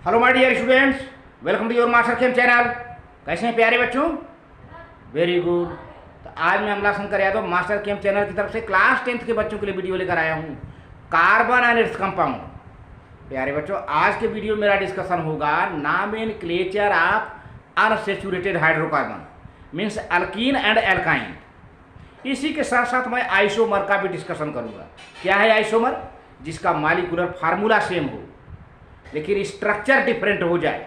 Hello my dear students, welcome to your master chem channel. कैसे हैं प्यारे बच्चों? Very good. तो आज मैं Amla Shankar Yadav master chem channel की तरफ से क्लास 10th के बच्चों के लिए वीडियो लेकर आया हूँ, कार्बन एंड इट्स कंपाउंड। प्यारे बच्चों, आज के वीडियो में मेरा डिस्कशन होगा nomenclature of unsaturated hydrocarbon, means alkyne and alkyne. इसी के साथ साथ मैं आइसोमर का भी डिस्कशन करूँगा। क्या है आइसोमर? जिसका मॉलिक्यूलर फार्मूला सेम हो लेकिन स्ट्रक्चर डिफरेंट हो जाए।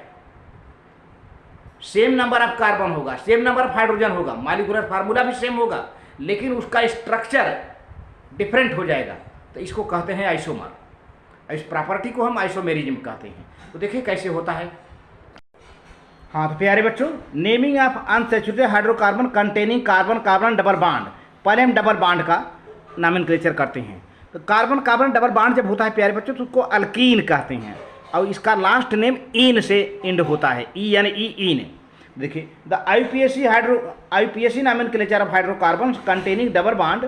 सेम नंबर ऑफ कार्बन होगा, सेम नंबर ऑफ हाइड्रोजन होगा, मॉलिक्यूलर फार्मूला भी सेम होगा, लेकिन उसका स्ट्रक्चर डिफरेंट हो जाएगा, तो इसको कहते हैं आइसोमर। इस प्रॉपर्टी को हम आइसोमेरिज्म कहते हैं। तो देखिए कैसे होता है। हाँ तो प्यारे बच्चों, naming of unsaturated hydrocarbon containing carbon carbon double bond. पहले हम डबल बॉन्ड का नॉमेनक्लेचर करते हैं। तो कार्बन कार्बन डबल बॉन्ड जब होता है प्यारे बच्चों, तो उसको अल्कीन कहते हैं और इसका लास्ट नेम इन से एंड होता है, ई यानी इन। देखिए, the IUPAC nomenclature of hydrocarbon containing double bond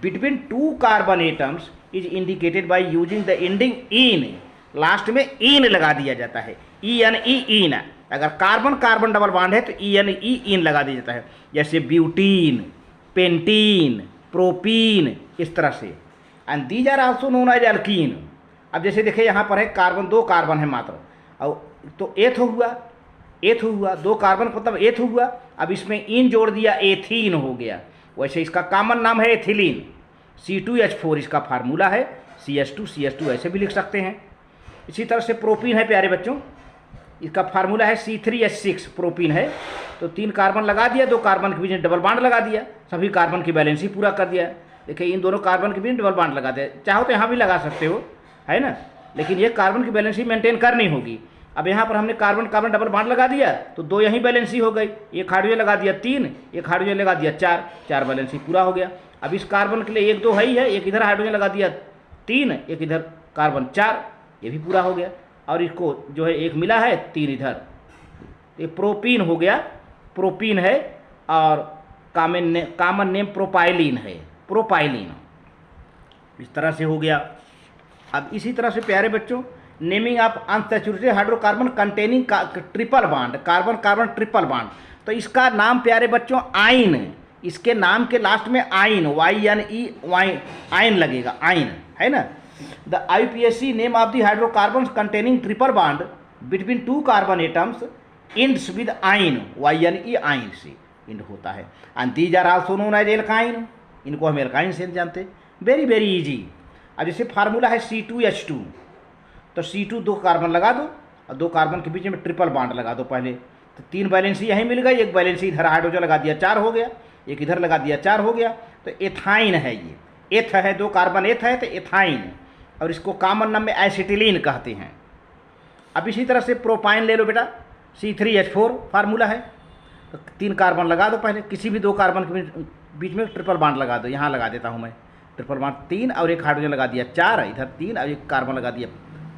between two carbon atoms is indicated by using the ending ene. Last में इन लगा दिया जाता है, ई यानी इन। अगर कार्बन कार्बन डबल बॉन्ड है तो ई यानी इन लगा दिया जाता है, जैसे ब्यूटीन, पेंटीन, प्रोपीन, इस तरह से। And these are also known as alkene. अब जैसे देखिए यहाँ पर है कार्बन, दो कार्बन है मात्र, और तो एथ हुआ, दो कार्बन मतलब एथ हुआ। अब इसमें इन जोड़ दिया, एथीन हो गया। वैसे इसका कॉमन नाम है एथिलीन, C2H4 इसका फार्मूला है, CH2 ऐसे भी लिख सकते हैं। इसी तरह से प्रोपीन है प्यारे बच्चों, इसका फार्मूला है C3H6 प्रोपीन है। तो तीन कार्बन लगा दिया, दो कार्बन के बीच में डबल बॉन्ड लगा दिया, सभी कार्बन की बैलेंस ही पूरा कर दिया। देखिए इन दोनों कार्बन के बीच डबल बॉन्ड लगा दिया, चाहो तो यहाँ भी लगा सकते हो, है ना, लेकिन ये कार्बन की बैलेंस ही मेंटेन करनी होगी। अब यहाँ पर हमने कार्बन कार्बन डबल बॉन्ड लगा दिया तो दो यहीं बैलेंस ही हो गई। एक हाइड्रोजन लगा दिया 3, एक हाइड्रोजन लगा दिया 4, 4 बैलेंस ही पूरा हो गया। अब इस कार्बन के लिए एक दो है ही है, एक इधर हाइड्रोजन लगा दिया 3, एक इधर कार्बन 4, ये भी पूरा हो गया। और इसको जो है एक मिला है 3 इधर, ये प्रोपीन हो गया, प्रोपीन है। और कॉमन नेम प्रोपाइलिन है, प्रोपाइलिन, इस तरह से हो गया। अब इसी तरह से प्यारे बच्चों, naming of unsaturated hydrocarbon containing triple bond, carbon carbon triple bond. तो इसका नाम प्यारे बच्चों आइन, इसके नाम के लास्ट में आइन, वाई आइन लगेगा, आइन, है ना। The IUPAC name of the hydrocarbon containing triple bond between two carbon atoms ends with yne, yne से इंड होता है। And these are also known as alkyne, इनको हम एल्काइन से जानते हैं। Very very easy. अब जैसे फार्मूला है C2H2, तो C2 दो कार्बन लगा दो और दो कार्बन के बीच में ट्रिपल बॉन्ड लगा दो पहले, तो 3 बैलेंसी यहीं मिल गई, एक बैलेंसी इधर हाइड्रोजन लगा दिया 4 हो गया, एक इधर लगा दिया 4 हो गया। तो एथाइन है, ये एथ है, दो कार्बन एथ है तो एथाइन, और इसको कॉमन नाम में एसिटिलीन कहते हैं। अब इसी तरह से प्रोपाइन ले लो बेटा, C3H4 फार्मूला है, तो 3 कार्बन लगा दो पहले, किसी भी दो कार्बन के बीच में ट्रिपल बॉन्ड लगा दो। यहाँ लगा देता हूँ मैं ट्रिपल बॉन्ड 3, और एक हाइड्रोजन लगा दिया 4, इधर 3 और एक कार्बन लगा दिया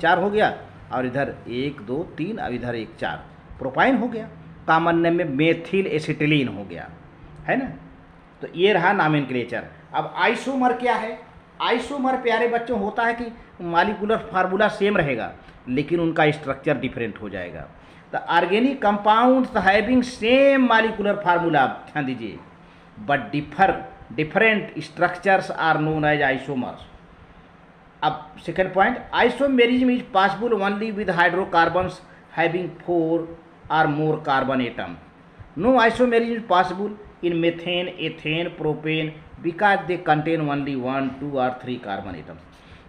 4 हो गया, और इधर 1 2 3 और इधर 1 4, प्रोपाइन हो गया। कॉमन नेम में मेथिल एसिटिलीन हो गया, है ना। तो ये रहा नॉमेनक्लेचर। अब आइसोमर क्या है? आइसोमर प्यारे बच्चों होता है कि मॉलिक्यूलर फार्मूला सेम रहेगा लेकिन उनका स्ट्रक्चर डिफरेंट हो जाएगा। The organic compounds having same molecular formula, ध्यान दीजिए, but different structures are known as isomers. अब second point, isomerism is possible only with hydrocarbons having 4 or more carbon atom. No isomerism is possible in methane, ethane, propane because they contain only 1 2 or 3 carbon atoms.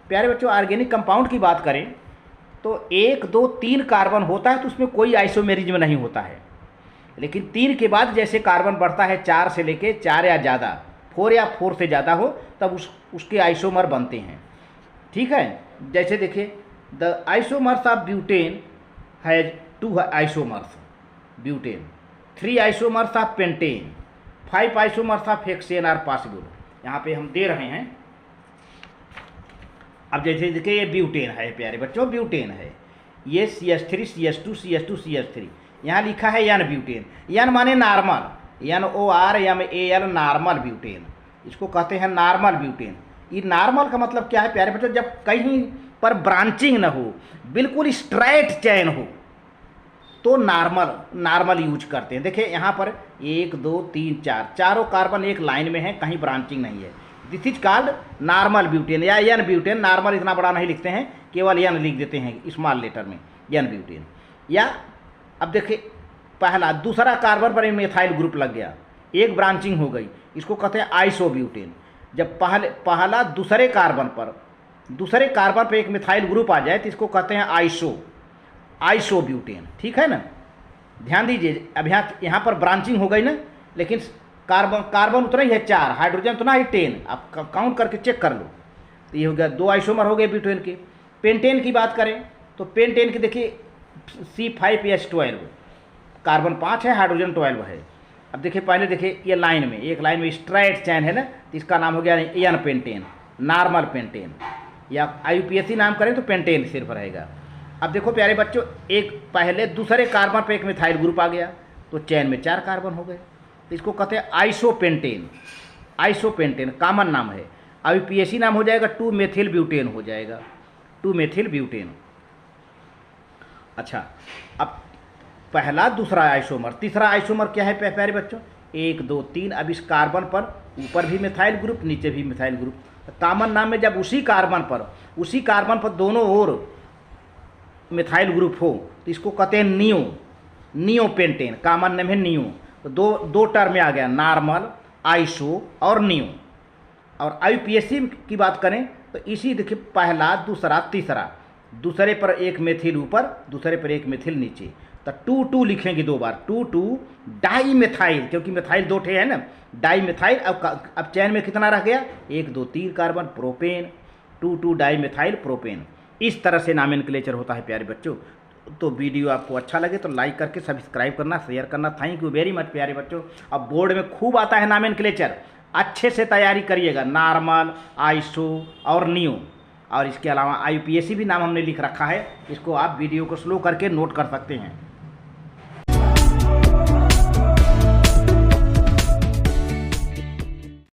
प्यारे बच्चों, organic compound की बात करें तो 1 2 3 carbon होता है तो उसमें कोई आइसोमेरिज्म नहीं होता है, लेकिन 3 के बाद जैसे कार्बन बढ़ता है 4 से लेके 4 या ज़्यादा, 4 या 4 से ज़्यादा हो, तब उसके आइसोमर बनते हैं। ठीक है, जैसे देखिए, the isomers of butane has 2 isomers butane, 3 isomers of pentane, 5 isomers of hexane are possible. यहाँ पे हम दे रहे हैं। अब जैसे देखिए, ये ब्यूटेन है प्यारे बच्चों, ब्यूटेन है, ये CH3 CH2 CH2 CH3, यहाँ लिखा है एन ब्यूटेन। एन माने नॉर्मल, NORMAL, नॉर्मल ब्यूटेन, इसको कहते हैं नॉर्मल ब्यूटेन। ये नॉर्मल का मतलब क्या है प्यारे बच्चों? जब कहीं पर ब्रांचिंग ना हो, बिल्कुल स्ट्रेट चैन हो, तो नॉर्मल यूज करते हैं। देखिए यहाँ पर 1 2 3 4 चारों कार्बन एक लाइन में है, कहीं ब्रांचिंग नहीं है। This is called normal butane या एन ब्यूटेन। नॉर्मल इतना बड़ा नहीं लिखते हैं, केवल एन लिख देते हैं स्मॉल लेटर में, एन ब्यूटेन। या अब देखिए पहला दूसरा कार्बन पर मिथाइल ग्रुप लग गया, एक ब्रांचिंग हो गई, इसको कहते हैं आइसोब्यूटेन। जब पहला दूसरे कार्बन पर एक मिथाइल ग्रुप आ जाए तो इसको कहते हैं आइसोब्यूटेन। ठीक है ना, ध्यान दीजिए। अब यहाँ पर ब्रांचिंग हो गई ना, लेकिन कार्बन उतना ही है 4, हाइड्रोजन उतना ही 10। आप काउंट करके चेक कर लो। तो ये हो गया 2 आइसोमर हो गए ब्यूटेन के। पेंटेन की बात करें तो पेंटेन की देखिए C5H12, कार्बन 5 है, हाइड्रोजन 12 है। अब देखिए पहले देखिए ये लाइन में, एक लाइन में स्ट्रेट चैन है ना, तो इसका नाम हो गया एन पेंटेन, नॉर्मल पेंटेन। या IUPAC नाम करें तो पेंटेन सिर्फ रहेगा। अब देखो प्यारे बच्चों, एक पहले दूसरे कार्बन पे एक मिथाइल ग्रुप आ गया तो चैन में 4 कार्बन हो गए, तो इसको कहते हैं आइसोपेंटेन कॉमन नाम है। IUPAC नाम हो जाएगा 2 मेथिल ब्यूटेन हो जाएगा, 2 मेथिल ब्यूटेन। अच्छा, अब पहला दूसरा आइसोमर, तीसरा आइसोमर क्या है प्यारे बच्चों? 1 2 3। अब इस कार्बन पर ऊपर भी मिथाइल ग्रुप, नीचे भी मिथाइल ग्रुप। कॉमन नाम में जब उसी कार्बन पर दोनों ओर मिथाइल ग्रुप हो तो इसको कहते हैं नियो पेंटेन। कॉमन नेम है नियो। तो दो टर्म में आ गया, नॉर्मल, आइसो और नियो। और IUPAC की बात करें तो इसी देखिए पहला दूसरा तीसरा, दूसरे पर एक मेथिल ऊपर, दूसरे पर एक मेथिल नीचे। तो 2 लिखेंगे 2 बार, 2 डाई मिथाइल, क्योंकि मिथाइल 2 ठे है ना, डाई मिथाइल। अब चैन में कितना रह गया? 1 2 3 carbon, propane, 2 di methyl propane. इस तरह से नॉमेनक्लेचर होता है प्यारे बच्चों। तो वीडियो आपको अच्छा लगे तो लाइक करके सब्सक्राइब करना, शेयर करना। थैंक यू वेरी मच प्यारे बच्चों। अब बोर्ड में खूब आता है नॉमेनक्लेचर, अच्छे से तैयारी करिएगा, नॉर्मल, आइसो और नियो। और इसके अलावा IUPAC भी नाम हमने लिख रखा है, इसको आप वीडियो को स्लो करके नोट कर सकते हैं।